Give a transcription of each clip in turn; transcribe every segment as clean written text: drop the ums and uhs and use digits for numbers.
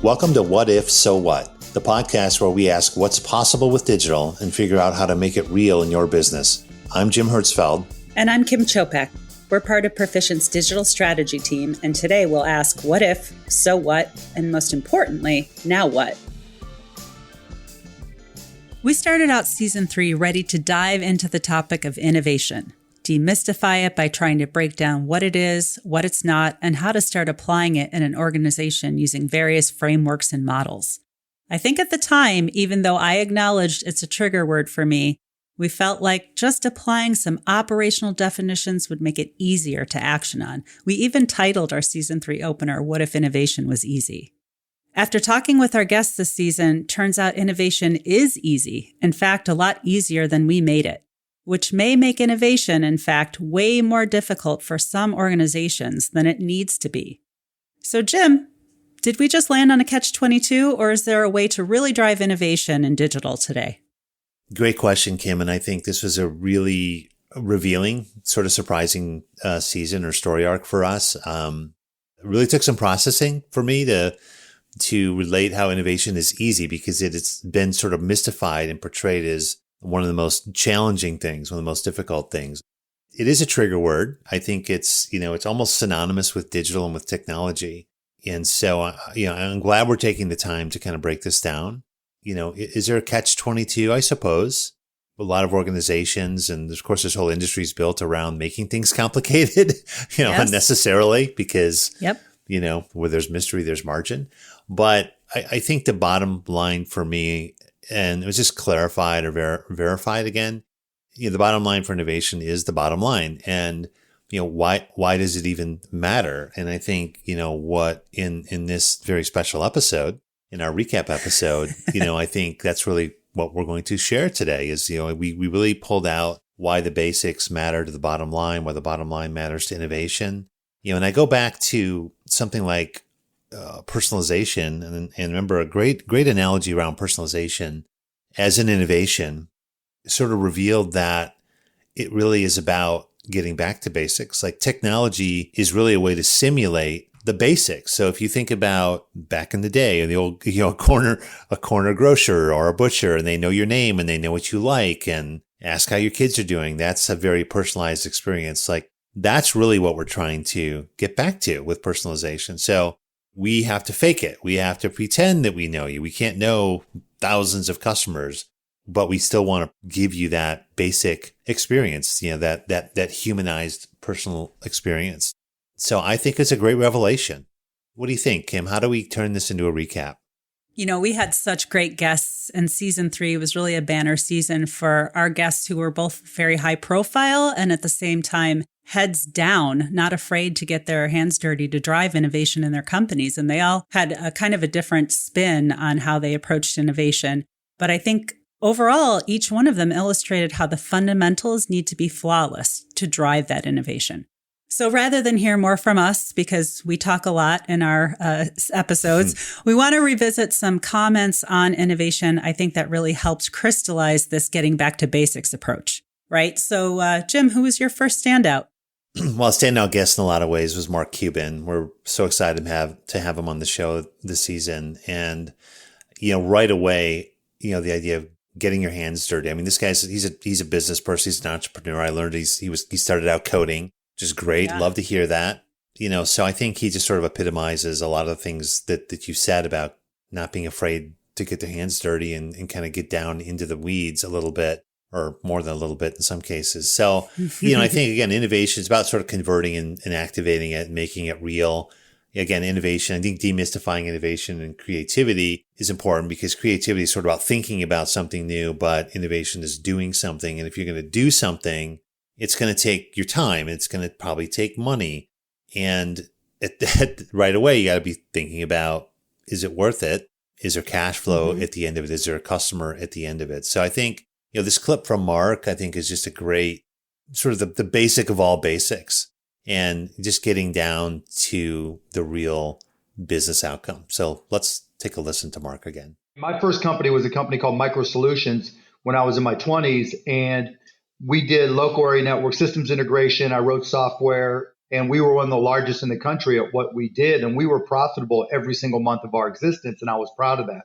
Welcome to What If, So What, the podcast where we ask what's possible with digital and figure out how to make it real in your business. I'm Jim Hertzfeld. And I'm Kim Chopek. We're part of Perficient's digital strategy team, and today we'll ask what if, so what, and most importantly, now what? We started out season 3 ready to dive into the topic of innovation, demystify it by trying to break down what it is, what it's not, and how to start applying it in an organization using various frameworks and models. I think at the time, even though I acknowledged it's a trigger word for me, we felt like just applying some operational definitions would make it easier to action on. We even titled our season 3 opener, What If Innovation Was Easy? After talking with our guests this season, turns out innovation is easy. In fact, a lot easier than we made it, which may make innovation, in fact, way more difficult for some organizations than it needs to be. So, Jim, did we just land on a catch-22, or is there a way to really drive innovation in digital today? Great question, Kim. And I think this was a really revealing, sort of surprising season or story arc for us. It really took some processing for me to relate how innovation is easy, because it's been sort of mystified and portrayed as one of the most challenging things, one of the most difficult things. It is a trigger word. I think it's almost synonymous with digital and with technology. And so, I'm glad we're taking the time to kind of break this down. Is there a catch-22? I suppose. A lot of organizations, and of course, this whole industry is built around making things complicated, Yes. unnecessarily, because, Yep. Where there's mystery, there's margin. But I think the bottom line for me, and it was just clarified or verified again, the bottom line for innovation is the bottom line. And, why does it even matter? And I think, what in this very special episode, in our recap episode, I think that's really what we're going to share today is, we really pulled out why the basics matter to the bottom line, why the bottom line matters to innovation. And I go back to something like personalization, and remember a great analogy around personalization as an innovation sort of revealed that it really is about getting back to basics. Like technology is really a way to simulate the basics. So if you think about back in the day, in the old, a corner grocer or a butcher, and they know your name and they know what you like and ask how your kids are doing, that's a very personalized experience. Like that's really what we're trying to get back to with personalization. So we have to fake it. We have to pretend that we know you. We can't know thousands of customers, but we still want to give you that basic experience, that humanized personal experience. So I think it's a great revelation. What do you think, Kim? How do we turn this into a recap? We had such great guests, and season 3 was really a banner season for our guests who were both very high profile and at the same time heads down, not afraid to get their hands dirty to drive innovation in their companies. And they all had a kind of a different spin on how they approached innovation. But I think overall, each one of them illustrated how the fundamentals need to be flawless to drive that innovation. So rather than hear more from us, because we talk a lot in our episodes, we want to revisit some comments on innovation. I think that really helped crystallize this getting back to basics approach, right? So Jim, who was your first standout? Well, a standout guest in a lot of ways was Mark Cuban. We're so excited to have him on the show this season. And, right away, the idea of getting your hands dirty. I mean, this guy's, he's a business person. He's an entrepreneur. I learned he started out coding, which is great. Yeah. Love to hear that. So I think he just sort of epitomizes a lot of the things that you said about not being afraid to get their hands dirty and kind of get down into the weeds a little bit, or more than a little bit in some cases. So, I think, again, innovation is about sort of converting and activating it and making it real. Again, innovation, I think demystifying innovation and creativity is important, because creativity is sort of about thinking about something new, but innovation is doing something. And if you're going to do something, it's going to take your time. It's going to probably take money. And right away, you got to be thinking about, is it worth it? Is there cash flow at the end of it? Is there a customer at the end of it? So I think, this clip from Mark, I think, is just a great sort of the basic of all basics, and just getting down to the real business outcome. So let's take a listen to Mark again. My first company was a company called Micro Solutions when I was in my 20s, and we did local area network systems integration. I wrote software, And we were one of the largest in the country at what we did. And we were profitable every single month of our existence. And I was proud of that.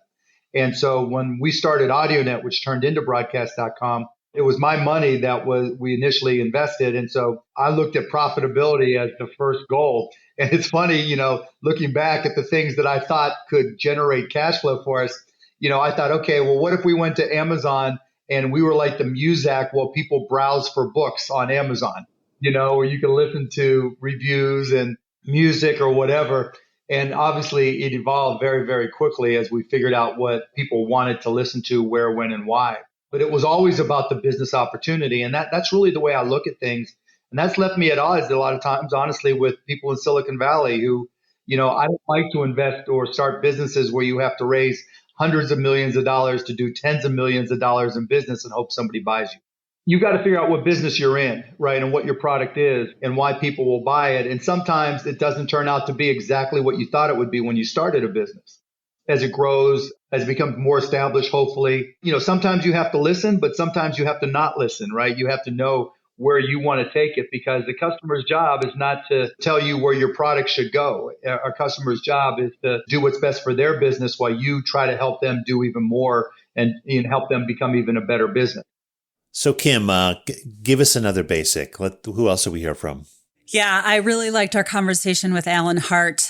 And so when we started AudioNet, which turned into broadcast.com, it was my money that we initially invested. And so I looked at profitability as the first goal. And it's funny, looking back at the things that I thought could generate cash flow for us, I thought, okay, well, what if we went to Amazon and we were like the Muzak while people browse for books on Amazon, where you can listen to reviews and music or whatever. And obviously it evolved very, very quickly as we figured out what people wanted to listen to, where, when, and why. But it was always about the business opportunity. And that's really the way I look at things. And that's left me at odds a lot of times, honestly, with people in Silicon Valley who, I don't like to invest or start businesses where you have to raise hundreds of millions of dollars to do tens of millions of dollars in business and hope somebody buys you. You've got to figure out what business you're in, right? And what your product is and why people will buy it. And sometimes it doesn't turn out to be exactly what you thought it would be when you started a business. As it grows, as it becomes more established, hopefully, sometimes you have to listen, but sometimes you have to not listen, right? You have to know where you want to take it because the customer's job is not to tell you where your product should go. Our customer's job is to do what's best for their business while you try to help them do even more and help them become even a better business. So Kim, give us another basic. Who else do we hear from? Yeah, I really liked our conversation with Alan Hart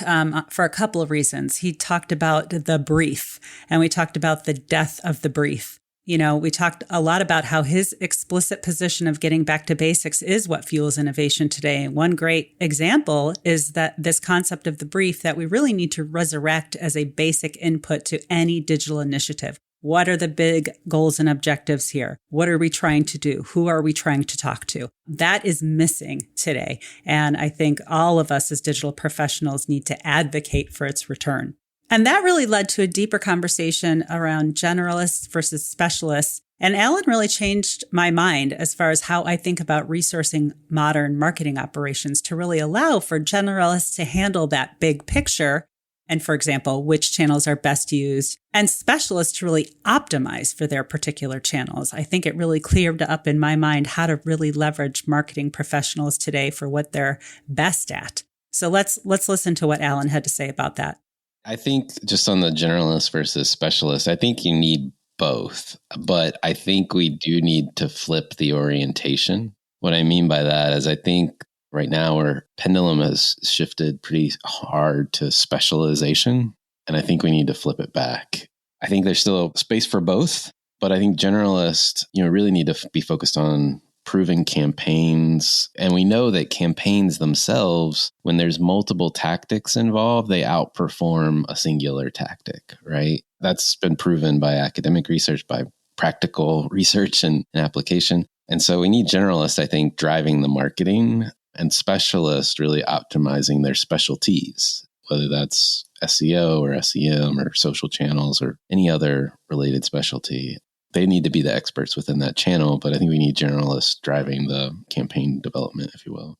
for a couple of reasons. He talked about the brief, and we talked about the death of the brief. We talked a lot about how his explicit position of getting back to basics is what fuels innovation today. One great example is that this concept of the brief that we really need to resurrect as a basic input to any digital initiative. What are the big goals and objectives here? What are we trying to do? Who are we trying to talk to? That is missing today. And I think all of us as digital professionals need to advocate for its return. And that really led to a deeper conversation around generalists versus specialists. And Alan really changed my mind as far as how I think about resourcing modern marketing operations to really allow for generalists to handle that big picture. And for example, which channels are best used, and specialists to really optimize for their particular channels. I think it really cleared up in my mind how to really leverage marketing professionals today for what they're best at. So let's listen to what Alan had to say about that. I think just on the generalist versus specialist, I think you need both, but I think we do need to flip the orientation. What I mean by that is I think right now our pendulum has shifted pretty hard to specialization, and I think we need to flip it back. I think there's still space for both, but I think generalists, really need to be focused on proven campaigns. And we know that campaigns themselves, when there's multiple tactics involved, they outperform a singular tactic, right? That's been proven by academic research, by practical research and application. And so we need generalists, I think, driving the marketing and specialists really optimizing their specialties, whether that's SEO or SEM or social channels or any other related specialty. They need to be the experts within that channel, but I think we need generalists driving the campaign development, if you will.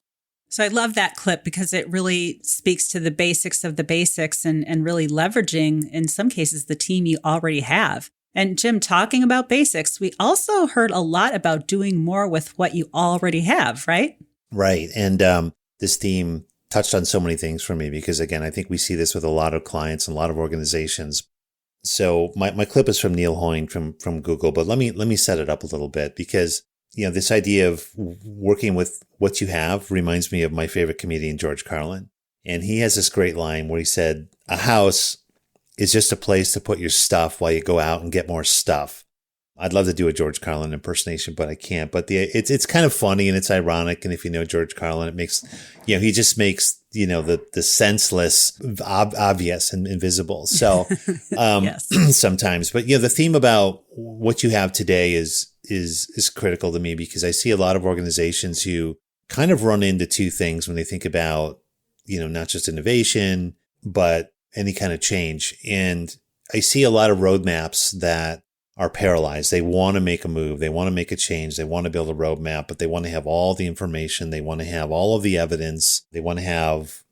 So I love that clip because it really speaks to the basics of the basics and really leveraging, in some cases, the team you already have. And Jim, talking about basics, we also heard a lot about doing more with what you already have, right? Right. And this theme touched on so many things for me because, again, I think we see this with a lot of clients and a lot of organizations. So my clip is from Neil Hoyne from Google, but let me set it up a little bit because, this idea of working with what you have reminds me of my favorite comedian, George Carlin. And he has this great line where he said, a house is just a place to put your stuff while you go out and get more stuff. I'd love to do a George Carlin impersonation, but I can't. But it's kind of funny and it's ironic. And if you know George Carlin, it makes, he just makes, the senseless obvious and invisible. So sometimes, but the theme about what you have today is critical to me because I see a lot of organizations who kind of run into two things when they think about, not just innovation, but any kind of change. And I see a lot of roadmaps that are paralyzed. They want to make a move. They want to make a change. They want to build a roadmap, but they want to have all the information. They want to have all of the evidence. They want to have,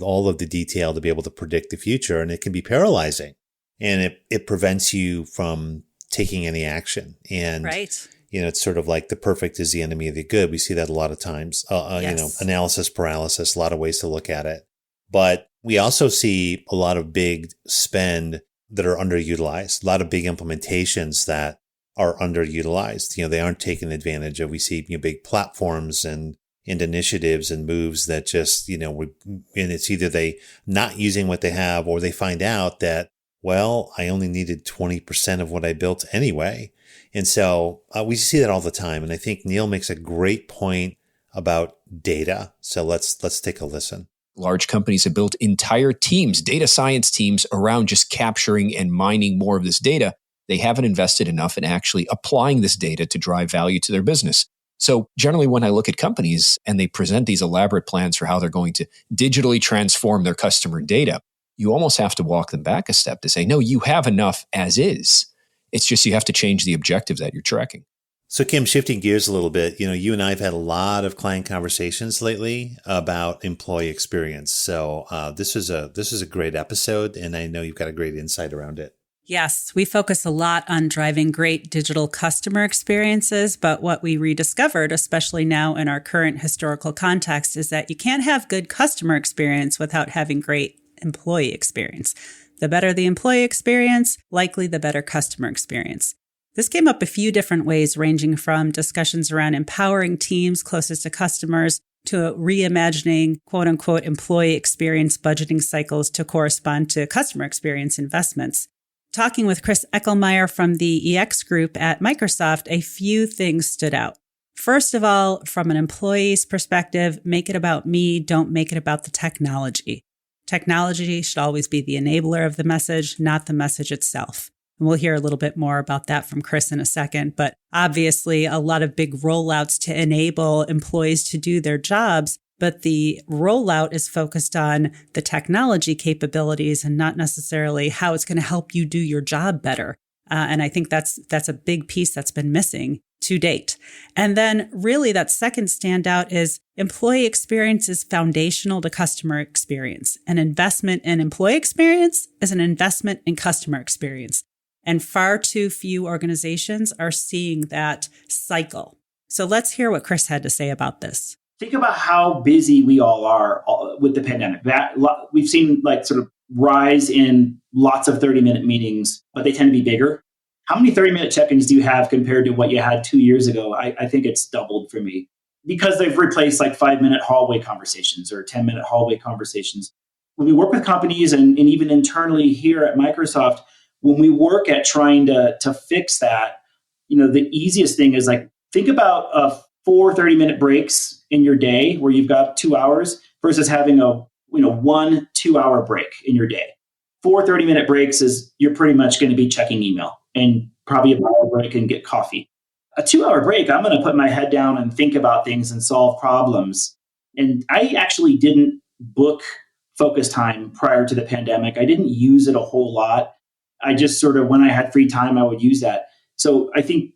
all of the detail to be able to predict the future. And it can be paralyzing and it prevents you from taking any action. And, right. it's sort of like the perfect is the enemy of the good. We see that a lot of times, Yes. analysis paralysis, a lot of ways to look at it. But we also see a lot of big spend that are underutilized, a lot of big implementations that are underutilized. They aren't taken advantage of. We see big platforms and initiatives and moves that just, and it's either they not using what they have, or they find out that, well, I only needed 20% of what I built anyway. And so we see that all the time. And I think Neil makes a great point about data. So let's take a listen. Large companies have built entire teams, data science teams, around just capturing and mining more of this data. They haven't invested enough in actually applying this data to drive value to their business. So generally, when I look at companies and they present these elaborate plans for how they're going to digitally transform their customer data, you almost have to walk them back a step to say, no, you have enough as is. It's just you have to change the objective that you're tracking. So Kim, shifting gears a little bit, you and I have had a lot of client conversations lately about employee experience. So this is a great episode, and I know you've got a great insight around it. Yes, we focus a lot on driving great digital customer experiences, but what we rediscovered, especially now in our current historical context, is that you can't have good customer experience without having great employee experience. The better the employee experience, likely the better customer experience. This came up a few different ways, ranging from discussions around empowering teams closest to customers to reimagining quote unquote employee experience budgeting cycles to correspond to customer experience investments. Talking with Chris Eckelmeyer from the EX group at Microsoft, a few things stood out. First of all, from an employee's perspective, make it about me, don't make it about the technology. Technology should always be the enabler of the message, not the message itself. And we'll hear a little bit more about that from Chris in a second. But obviously, a lot of big rollouts to enable employees to do their jobs. But the rollout is focused on the technology capabilities and not necessarily how it's going to help you do your job better. And I think that's a big piece that's been missing to date. And then really that second standout is employee experience is foundational to customer experience. An investment in employee experience is an investment in customer experience. And far too few organizations are seeing that cycle. So let's hear what Chris had to say about this. Think about how busy we all are with the pandemic. We've seen sort of rise in lots of 30-minute meetings, but they tend to be bigger. How many 30-minute check-ins do you have compared to what you had 2 years ago? I think it's doubled for me because they've replaced 5-minute hallway conversations or 10-minute hallway conversations. When we work with companies and even internally here at Microsoft, when we work at trying to fix that, the easiest thing is think about 4 30-minute breaks in your day where you've got 2 hours versus having a 1 2-hour break in your day. 4 30-minute breaks is you're pretty much going to be checking email and probably a hour break and get coffee. A 2-hour break, I'm going to put my head down and think about things and solve problems. And I actually didn't book focus time prior to the pandemic. I didn't use it a whole lot. I just sort of, when I had free time, I would use that. So I think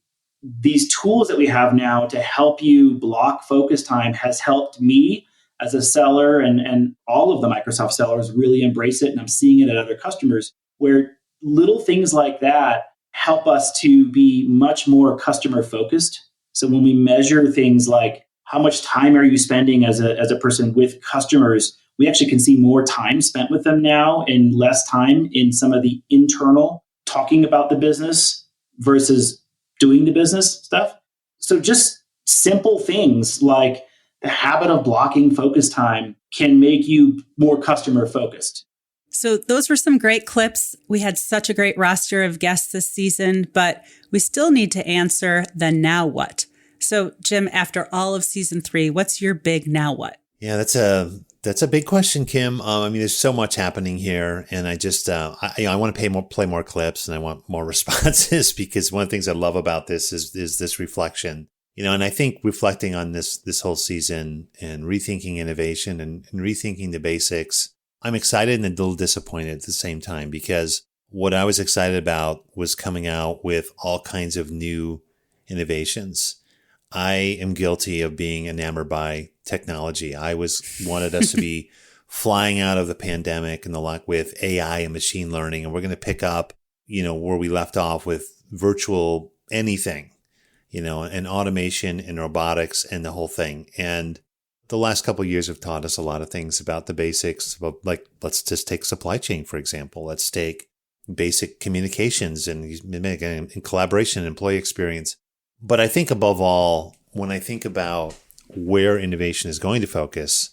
these tools that we have now to help you block focus time has helped me as a seller and all of the Microsoft sellers really embrace it. And I'm seeing it at other customers where little things like that help us to be much more customer focused. So when we measure things like how much time are you spending as a person with customers, we actually can see more time spent with them now and less time in some of the internal talking about the business versus doing the business stuff. So just simple things like the habit of blocking focus time can make you more customer focused. So those were some great clips. We had such a great roster of guests this season, but we still need to answer the now what. So Jim, after all of season 3, what's your big now what? Yeah, that's a big question, Kim. There's so much happening here, and I just I want to play more clips, and I want more responses because one of the things I love about this is this reflection. And I think reflecting on this whole season and rethinking innovation and rethinking the basics, I'm excited and a little disappointed at the same time because what I was excited about was coming out with all kinds of new innovations. I am guilty of being enamored by technology. I wanted us to be flying out of the pandemic and the like with AI and machine learning, and we're going to pick up, where we left off with virtual anything, and automation and robotics and the whole thing. And the last couple of years have taught us a lot of things about the basics. Like, let's just take supply chain, for example. Let's take basic communications and collaboration and employee experience. But I think above all, when I think about where innovation is going to focus,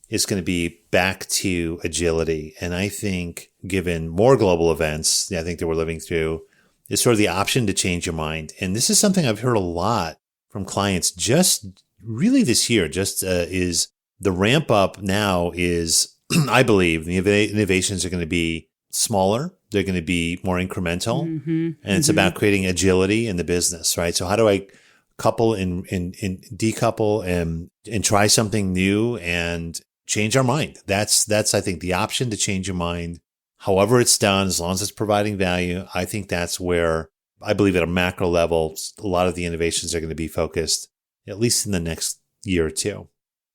it's going to be back to agility. And I think given more global events, I think that we're living through, is sort of the option to change your mind. And this is something I've heard a lot from clients just really this year, is the ramp up now is, I believe the innovations are going to be smaller. They're going to be more incremental. And it's about creating agility in the business, right? So how do I couple and decouple and try something new and change our mind? That's, I think, the option to change your mind. However it's done, as long as it's providing value, I think that's where I believe at a macro level, a lot of the innovations are going to be focused, at least in the next year or two.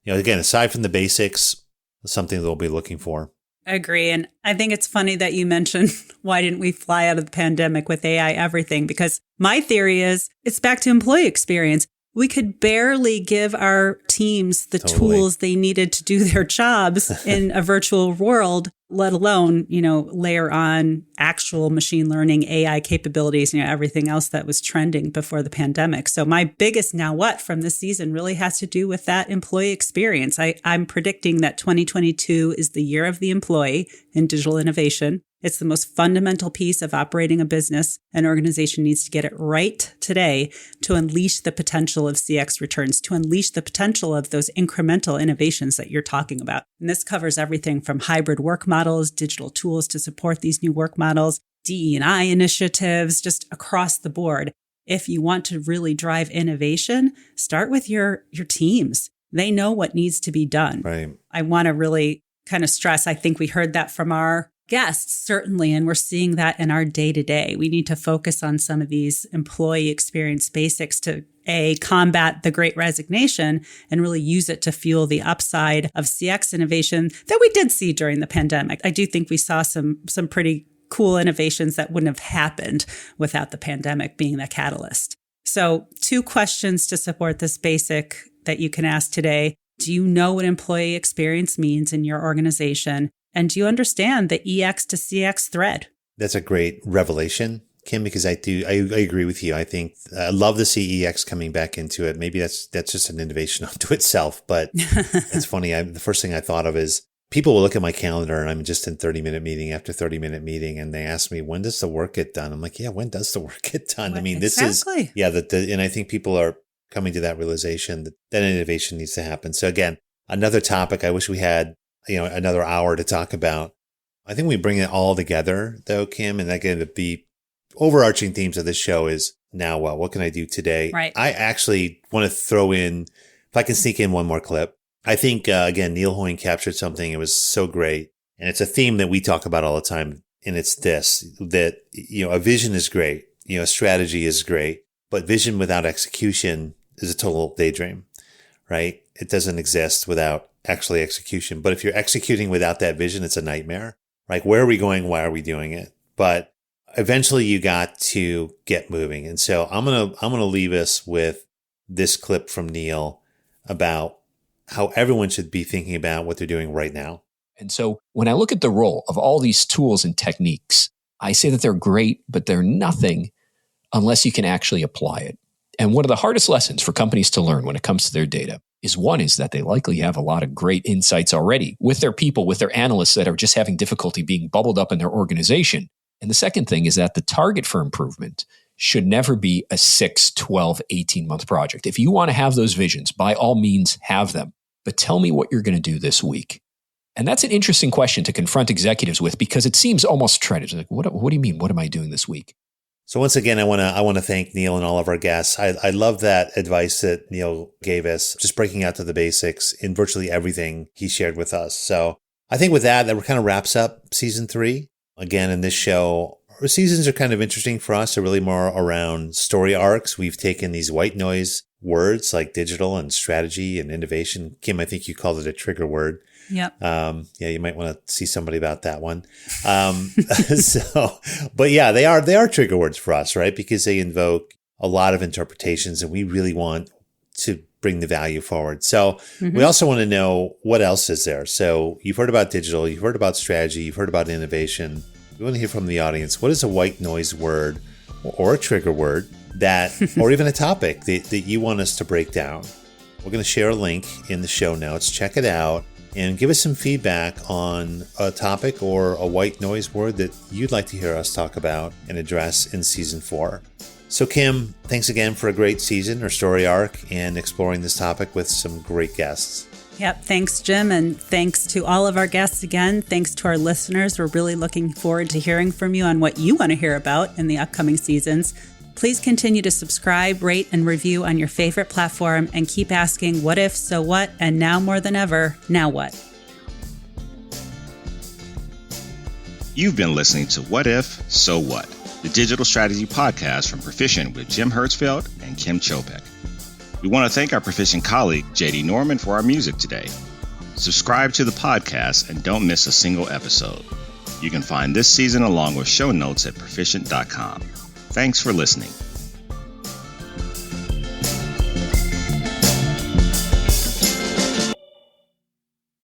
Again, aside from the basics, something they'll be looking for. I agree. And I think it's funny that you mentioned, why didn't we fly out of the pandemic with AI everything? Because my theory is it's back to employee experience. We could barely give our teams the tools they needed to do their jobs in a virtual world, let alone, layer on actual machine learning, AI capabilities, everything else that was trending before the pandemic. So my biggest now what from this season really has to do with that employee experience. I'm predicting that 2022 is the year of the employee in digital innovation. It's the most fundamental piece of operating a business. An organization needs to get it right today to unleash the potential of CX returns, to unleash the potential of those incremental innovations that you're talking about. And this covers everything from hybrid work models, digital tools to support these new work models, DE&I initiatives, just across the board. If you want to really drive innovation, start with your teams. They know what needs to be done. Right. I want to really kind of stress, I think we heard that from our guests, certainly, and we're seeing that in our day-to-day. We need to focus on some of these employee experience basics to combat the Great Resignation and really use it to fuel the upside of CX innovation that we did see during the pandemic. I do think we saw some pretty cool innovations that wouldn't have happened without the pandemic being the catalyst. So 2 questions to support this basic that you can ask today. Do you know what employee experience means in your organization? And do you understand the EX to CX thread? That's a great revelation, Kim, because I agree with you. I think I love to see EX coming back into it. Maybe that's just an innovation unto itself. But it's funny. The first thing I thought of is people will look at my calendar and I'm just in 30-minute meeting after 30-minute meeting. And they ask me, when does the work get done? I'm like, yeah, when does the work get done? I mean, exactly. And I think people are coming to that realization that innovation needs to happen. So again, another topic I wish we had another hour to talk about. I think we bring it all together though, Kim, and again, the overarching themes of this show is now what? What can I do today? Right. I actually want to throw in, if I can sneak in one more clip. I think, again, Neil Hoyne captured something. It was so great. And it's a theme that we talk about all the time. And it's this, that, a vision is great. Strategy is great, but vision without execution is a total daydream, right? It doesn't exist without actually execution. But if you're executing without that vision, it's a nightmare. Like, where are we going? Why are we doing it? But eventually you got to get moving. And so I'm going to leave us with this clip from Neil about how everyone should be thinking about what they're doing right now. And so when I look at the role of all these tools and techniques, I say that they're great, but they're nothing unless you can actually apply it. And one of the hardest lessons for companies to learn when it comes to their data is that they likely have a lot of great insights already with their people, with their analysts that are just having difficulty being bubbled up in their organization. And the second thing is that the target for improvement should never be a 6, 12, 18-month project. If you want to have those visions, by all means, have them. But tell me what you're going to do this week. And that's an interesting question to confront executives with because it seems almost trite. Like, what do you mean? What am I doing this week? So once again, I want to thank Neil and all of our guests. I love that advice that Neil gave us, just breaking out to the basics in virtually everything he shared with us. So I think with that kind of wraps up season 3. Again, in this show, our seasons are kind of interesting for us. They're really more around story arcs. We've taken these white noise words like digital and strategy and innovation. Kim, I think you called it a trigger word. Yep. You might want to see somebody about that one. But yeah, they are trigger words for us, right? Because they invoke a lot of interpretations, and we really want to bring the value forward. So we also want to know what else is there. So you've heard about digital, you've heard about strategy, you've heard about innovation. We want to hear from the audience. What is a white noise word or a trigger word that, or even a topic that you want us to break down? We're going to share a link in the show notes. Check it out and give us some feedback on a topic or a white noise word that you'd like to hear us talk about and address in season 4. So Kim, thanks again for a great season or story arc and exploring this topic with some great guests. Yep. Thanks, Jim. And thanks to all of our guests again. Thanks to our listeners. We're really looking forward to hearing from you on what you want to hear about in the upcoming seasons. Please continue to subscribe, rate, and review on your favorite platform and keep asking what if, so what, and now more than ever, now what? You've been listening to What If, So What? The digital strategy podcast from Perficient with Jim Hertzfeld and Kim Chopek. We want to thank our Perficient colleague, JD Norman, for our music today. Subscribe to the podcast and don't miss a single episode. You can find this season along with show notes at perficient.com. Thanks for listening.